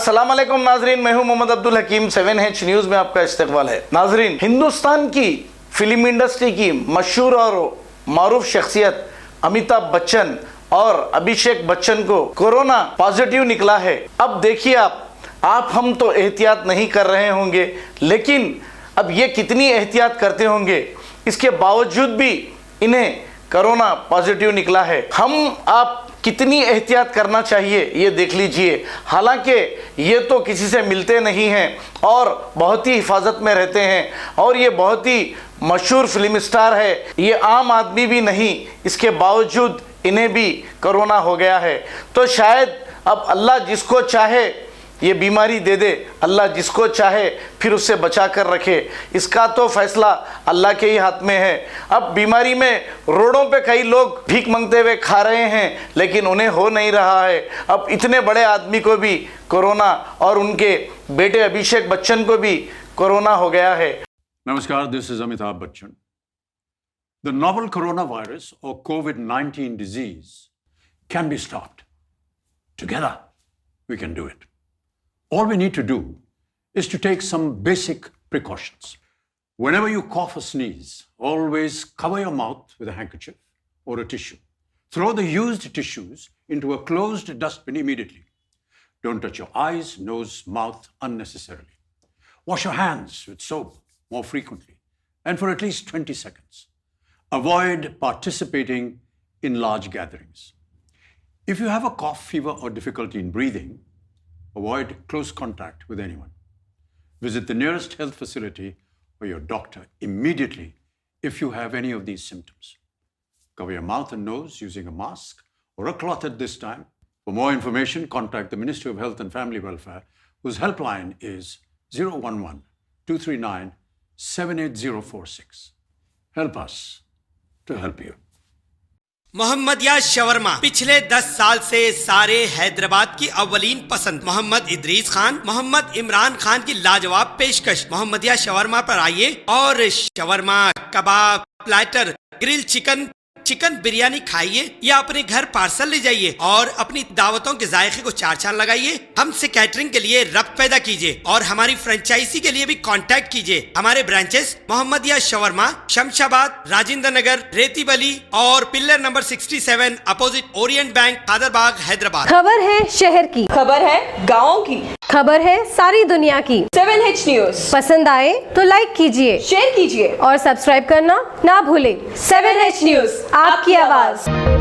अस्सलाम वालेकुम नाजरीन, मैं हूं मोहम्मद अब्दुल हकीम। 7H न्यूज़ में आपका इस्तकबाल है। नाजरीन, हिंदुस्तान की फिल्म इंडस्ट्री की मशहूर और मारूफ शख्सियत अमिताभ बच्चन और अभिषेक बच्चन को कोरोना पॉजिटिव निकला है। अब देखिए आप हम तो एहतियात नहीं कर रहे होंगे, लेकिन अब ये कितनी एहतियात करते होंगे, इसके बावजूद भी इन्हें कोरोना पॉजिटिव निकला है। हम आप कितनी एहतियात करना चाहिए ये देख लीजिए। हालांकि ये तो किसी से मिलते नहीं हैं और बहुत ही हिफाजत में रहते हैं और ये बहुत ही मशहूर फिल्म स्टार है, ये आम आदमी भी नहीं, इसके बावजूद इन्हें भी कोरोना हो गया है। तो शायद अब अल्लाह जिसको चाहे ये बीमारी दे दे, अल्लाह जिसको चाहे फिर उससे बचा कर रखे, इसका तो फैसला अल्लाह के ही हाथ में है। अब बीमारी में रोडों पे कई लोग भीख मांगते हुए खा रहे हैं, लेकिन उन्हें हो नहीं रहा है। अब इतने बड़े आदमी को भी कोरोना और उनके बेटे अभिषेक बच्चन को भी कोरोना हो गया है। नमस्कार, this is Amitabh Bachchan. The novel coronavirus or COVID-19 disease can be stopped. Together, we can do it. All we need to do is to take some basic precautions. Whenever you cough or sneeze, always cover your mouth with a handkerchief or a tissue. Throw the used tissues into a closed dustbin immediately. Don't touch your eyes, nose, mouth unnecessarily. Wash your hands with soap more frequently and for at least 20 seconds. Avoid participating in large gatherings. If you have a cough, fever, or difficulty in breathing, avoid close contact with anyone. Visit the nearest health facility or your doctor immediately if you have any of these symptoms. Cover your mouth and nose using a mask or a cloth at this time. For more information, contact the Ministry of Health and Family Welfare, whose helpline is 011-239-78046. Help us to help you. Mohammadiya Shawarma पिछले 10 साल से सारे हैदराबाद की अव्वलीन पसंद। मोहम्मद इदरीस खान, मोहम्मद इमरान खान की लाजवाब पेशकश। Mohammadia shawarma पर आइए और शवरमा, कबाब, platter, grill chicken, chicken biryani खाइए या अपने घर पार्सल ले जाइए और अपनी दावतों के जायके को चार चांद लगाइए। हमसे कैटरिंग के लिए रब्त पैदा कीजिए और हमारी फ्रेंचाइजी के लिए भी कांटेक्ट कीजिए। हमारे ब्रांचेस मोहम्मदिया शवरमा, शमशाबाद, राजेंद्र नगर, रेती बली और pillar number 67 opposite Orient bank, Kadarbagh, Hyderabad. खबर है शहर की, खबर है गाँव की, खबर है सारी दुनिया की। 7H न्यूज़ पसंद आए तो लाइक कीजिए, शेयर कीजिए और सब्सक्राइब करना ना भूले। 7H न्यूज़, आपकी आवाज।